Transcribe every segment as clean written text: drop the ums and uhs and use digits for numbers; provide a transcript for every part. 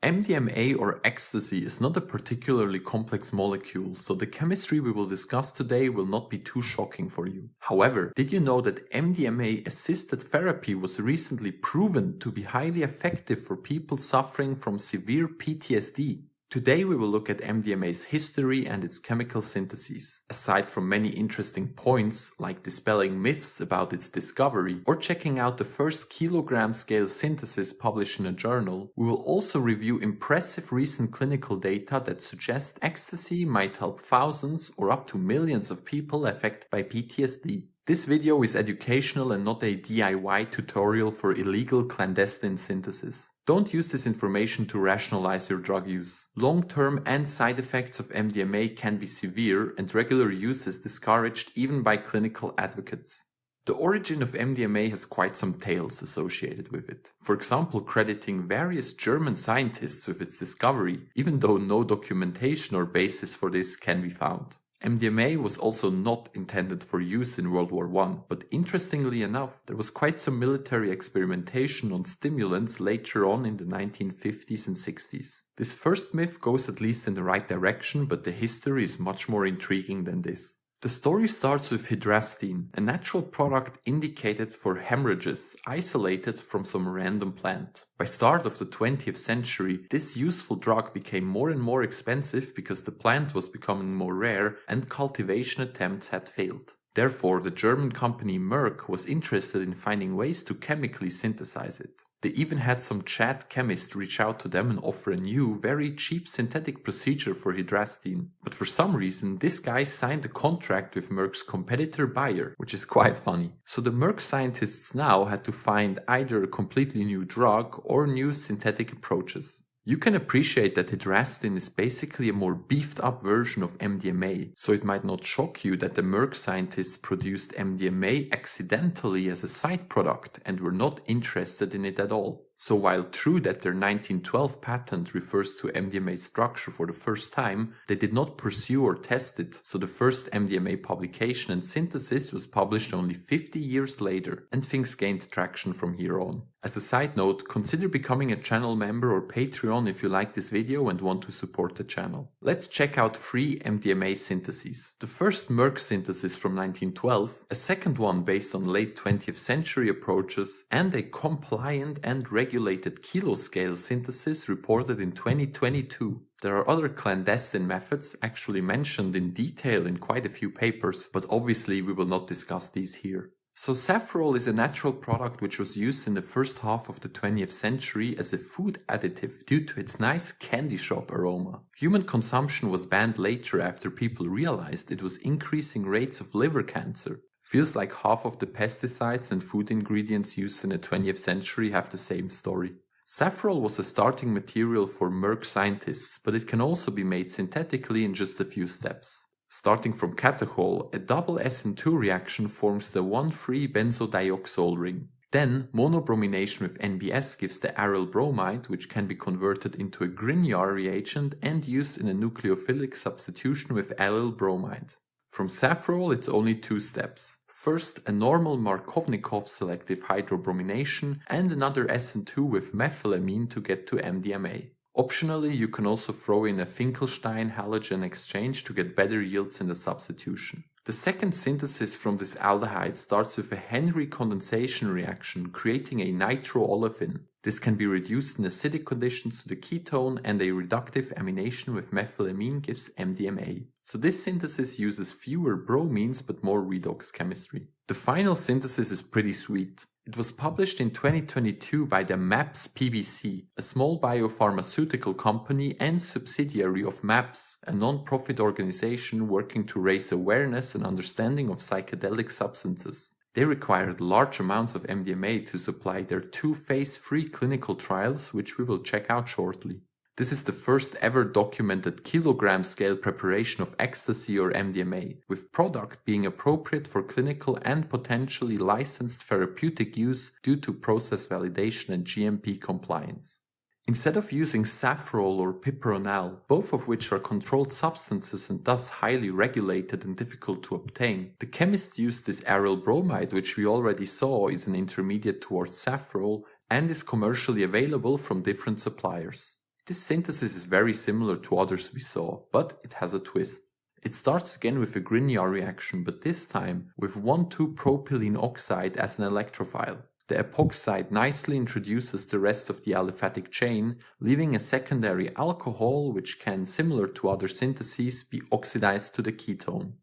MDMA or ecstasy is not a particularly complex molecule, so the chemistry we will discuss today will not be too shocking for you. However, did you know that MDMA-assisted therapy was recently proven to be highly effective for people suffering from severe PTSD? Today we will look at MDMA's history and its chemical synthesis. Aside from many interesting points, like dispelling myths about its discovery or checking out the first kilogram scale synthesis published in a journal, we will also review impressive recent clinical data that suggest ecstasy might help thousands or up to millions of people affected by PTSD. This video is educational and not a DIY tutorial for illegal clandestine synthesis. Don't use this information to rationalize your drug use. Long-term and side effects of MDMA can be severe, and regular use is discouraged even by clinical advocates. The origin of MDMA has quite some tales associated with it. For example, crediting various German scientists with its discovery, even though no documentation or basis for this can be found. MDMA was also not intended for use in World War I, but interestingly enough, there was quite some military experimentation on stimulants later on in the 1950s and 60s. This first myth goes at least in the right direction, but the history is much more intriguing than this. The story starts with hydrastin, a natural product indicated for hemorrhages isolated from some random plant. By start of the 20th century, this useful drug became more and more expensive because the plant was becoming more rare and cultivation attempts had failed. Therefore, the German company Merck was interested in finding ways to chemically synthesize it. They even had some Chad chemists reach out to them and offer a new, very cheap synthetic procedure for hydrastin. But for some reason, this guy signed a contract with Merck's competitor Bayer, which is quite funny. So the Merck scientists now had to find either a completely new drug or new synthetic approaches. You can appreciate that hydrastin is basically a more beefed up version of MDMA, so it might not shock you that the Merck scientists produced MDMA accidentally as a side product and were not interested in it at all. So while true that their 1912 patent refers to MDMA structure for the first time, they did not pursue or test it, so the first MDMA publication and synthesis was published only 50 years later, and things gained traction from here on. As a side note, consider becoming a channel member or Patreon if you like this video and want to support the channel. Let's check out 3 MDMA syntheses. The first Merck synthesis from 1912, a second one based on late 20th century approaches, and a compliant and regulated kiloscale synthesis reported in 2022. There are other clandestine methods actually mentioned in detail in quite a few papers, but obviously we will not discuss these here. So saffrole is a natural product which was used in the first half of the 20th century as a food additive due to its nice candy shop aroma. Human consumption was banned later after people realized it was increasing rates of liver cancer. Feels like half of the pesticides and food ingredients used in the 20th century have the same story. Saffrole was a starting material for Merck scientists, but it can also be made synthetically in just a few steps. Starting from catechol, a double SN2 reaction forms the 1,3-benzodioxole ring. Then, monobromination with NBS gives the aryl bromide, which can be converted into a Grignard reagent and used in a nucleophilic substitution with allyl bromide. From saffrole, it's only 2 steps. First, a normal Markovnikov selective hydrobromination and another SN2 with methylamine to get to MDMA. Optionally, you can also throw in a Finkelstein halogen exchange to get better yields in the substitution. The second synthesis from this aldehyde starts with a Henry condensation reaction, creating a nitroolefin. This can be reduced in acidic conditions to the ketone, and a reductive amination with methylamine gives MDMA. So this synthesis uses fewer bromines but more redox chemistry. The final synthesis is pretty sweet. It was published in 2022 by the MAPS PBC, a small biopharmaceutical company and subsidiary of MAPS, a non-profit organization working to raise awareness and understanding of psychedelic substances. They required large amounts of MDMA to supply their 2 phase 3 clinical trials, which we will check out shortly. This is the first ever documented kilogram scale preparation of ecstasy or MDMA, with product being appropriate for clinical and potentially licensed therapeutic use due to process validation and GMP compliance. Instead of using saffrole or piperonal, both of which are controlled substances and thus highly regulated and difficult to obtain, the chemists used this aryl bromide, which we already saw is an intermediate towards saffrole and is commercially available from different suppliers. This synthesis is very similar to others we saw, but it has a twist. It starts again with a Grignard reaction, but this time with 1,2-propylene oxide as an electrophile. The epoxide nicely introduces the rest of the aliphatic chain, leaving a secondary alcohol which can, similar to other syntheses, be oxidized to the ketone.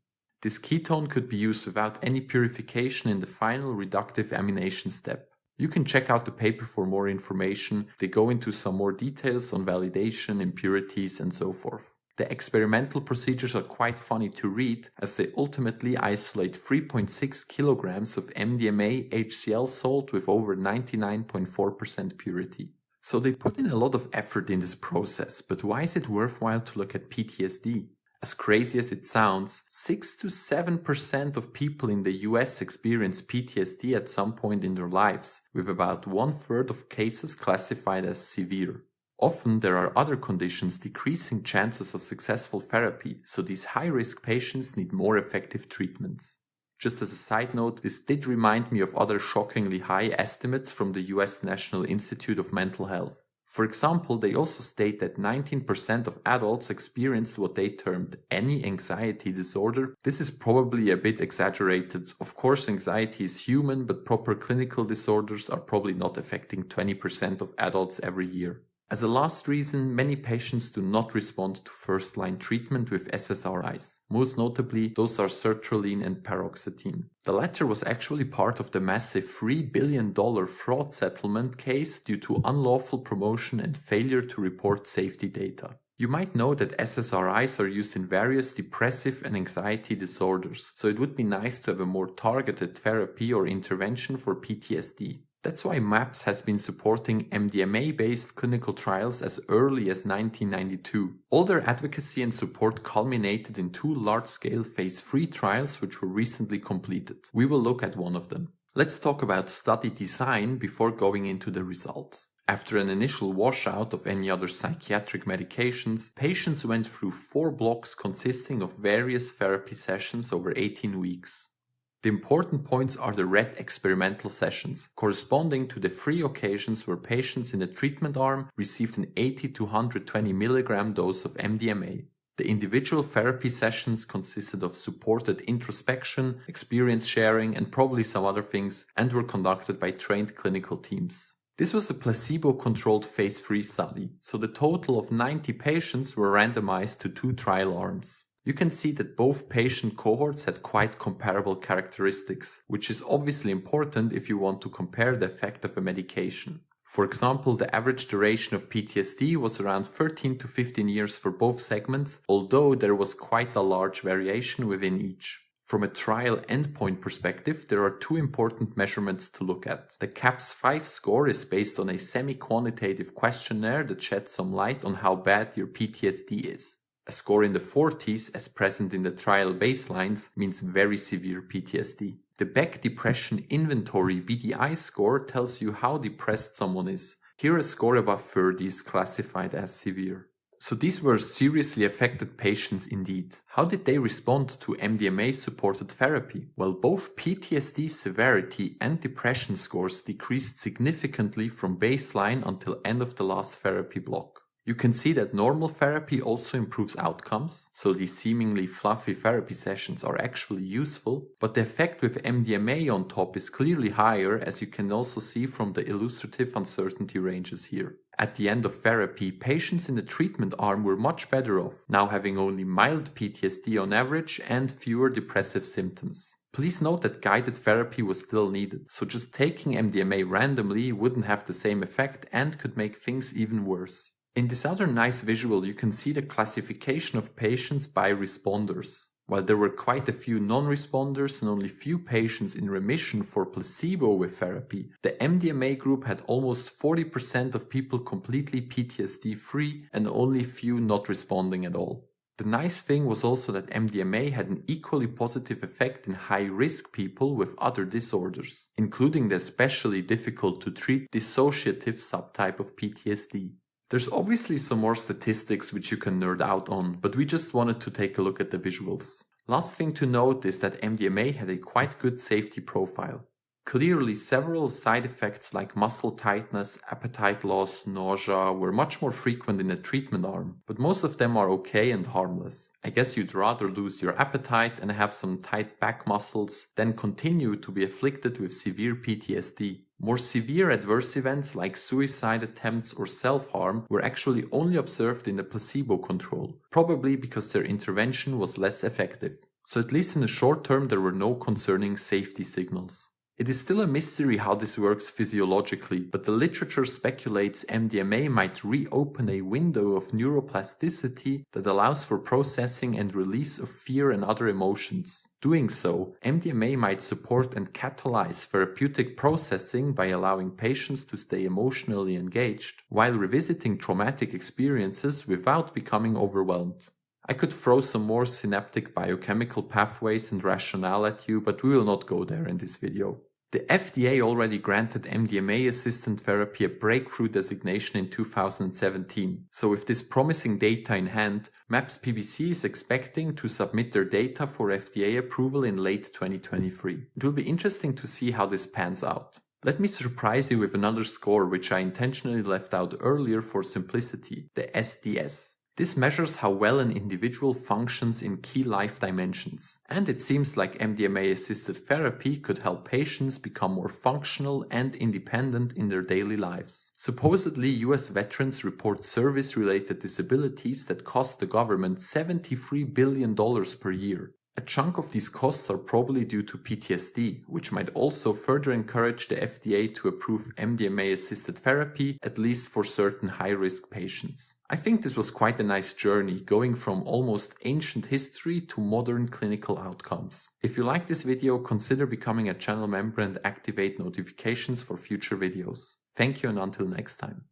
This ketone could be used without any purification in the final reductive amination step. You can check out the paper for more information. They go into some more details on validation, impurities, and so forth. The experimental procedures are quite funny to read, as they ultimately isolate 3.6 kilograms of MDMA HCl salt with over 99.4% purity. So they put in a lot of effort in this process, but why is it worthwhile to look at PTSD? As crazy as it sounds, 6 to 7% of people in the US experience PTSD at some point in their lives, with about 1/3 of cases classified as severe. Often there are other conditions decreasing chances of successful therapy, so these high-risk patients need more effective treatments. Just as a side note, this did remind me of other shockingly high estimates from the US National Institute of Mental Health. For example, they also state that 19% of adults experienced what they termed any anxiety disorder. This is probably a bit exaggerated. Of course, anxiety is human, but proper clinical disorders are probably not affecting 20% of adults every year. As a last reason, many patients do not respond to first-line treatment with SSRIs. Most notably, those are sertraline and paroxetine. The latter was actually part of the massive $3 billion fraud settlement case due to unlawful promotion and failure to report safety data. You might know that SSRIs are used in various depressive and anxiety disorders, so it would be nice to have a more targeted therapy or intervention for PTSD. That's why MAPS has been supporting MDMA-based clinical trials as early as 1992. All their advocacy and support culminated in 2 large-scale phase 3 trials which were recently completed. We will look at one of them. Let's talk about study design before going into the results. After an initial washout of any other psychiatric medications, patients went through 4 blocks consisting of various therapy sessions over 18 weeks. The important points are the red experimental sessions, corresponding to the 3 occasions where patients in the treatment arm received an 80 to 120 mg dose of MDMA. The individual therapy sessions consisted of supported introspection, experience sharing, and probably some other things, and were conducted by trained clinical teams. This was a placebo-controlled phase 3 study, so the total of 90 patients were randomized to 2 trial arms. You can see that both patient cohorts had quite comparable characteristics, which is obviously important if you want to compare the effect of a medication. For example, the average duration of PTSD was around 13 to 15 years for both segments, although there was quite a large variation within each. From a trial endpoint perspective, there are 2 important measurements to look at. The CAPS-5 score is based on a semi-quantitative questionnaire that sheds some light on how bad your PTSD is. A score in the 40s, as present in the trial baselines, means very severe PTSD. The Beck Depression Inventory BDI score tells you how depressed someone is. Here a score above 30 is classified as severe. So these were seriously affected patients indeed. How did they respond to MDMA-supported therapy? Well, both PTSD severity and depression scores decreased significantly from baseline until end of the last therapy block. You can see that normal therapy also improves outcomes, so these seemingly fluffy therapy sessions are actually useful, but the effect with MDMA on top is clearly higher, as you can also see from the illustrative uncertainty ranges here. At the end of therapy, patients in the treatment arm were much better off, now having only mild PTSD on average and fewer depressive symptoms. Please note that guided therapy was still needed, so just taking MDMA randomly wouldn't have the same effect and could make things even worse. In this other nice visual, you can see the classification of patients by responders. While there were quite a few non-responders and only few patients in remission for placebo with therapy, the MDMA group had almost 40% of people completely PTSD-free and only few not responding at all. The nice thing was also that MDMA had an equally positive effect in high-risk people with other disorders, including the especially difficult to treat dissociative subtype of PTSD. There's obviously some more statistics which you can nerd out on, but we just wanted to take a look at the visuals. Last thing to note is that MDMA had a quite good safety profile. Clearly, several side effects like muscle tightness, appetite loss, nausea were much more frequent in the treatment arm, but most of them are okay and harmless. I guess you'd rather lose your appetite and have some tight back muscles than continue to be afflicted with severe PTSD. More severe adverse events like suicide attempts or self-harm were actually only observed in the placebo control, probably because their intervention was less effective. So at least in the short term there were no concerning safety signals. It is still a mystery how this works physiologically, but the literature speculates MDMA might reopen a window of neuroplasticity that allows for processing and release of fear and other emotions. Doing so, MDMA might support and catalyze therapeutic processing by allowing patients to stay emotionally engaged, while revisiting traumatic experiences without becoming overwhelmed. I could throw some more synaptic biochemical pathways and rationale at you, but we will not go there in this video. The FDA already granted MDMA-assisted therapy a breakthrough designation in 2017, so with this promising data in hand, MAPS PBC is expecting to submit their data for FDA approval in late 2023. It will be interesting to see how this pans out. Let me surprise you with another score which I intentionally left out earlier for simplicity, the SDS. This measures how well an individual functions in key life dimensions, and it seems like MDMA-assisted therapy could help patients become more functional and independent in their daily lives. Supposedly, US veterans report service-related disabilities that cost the government $73 billion per year. A chunk of these costs are probably due to PTSD, which might also further encourage the FDA to approve MDMA-assisted therapy, at least for certain high-risk patients. I think this was quite a nice journey, going from almost ancient history to modern clinical outcomes. If you like this video, consider becoming a channel member and activate notifications for future videos. Thank you and until next time.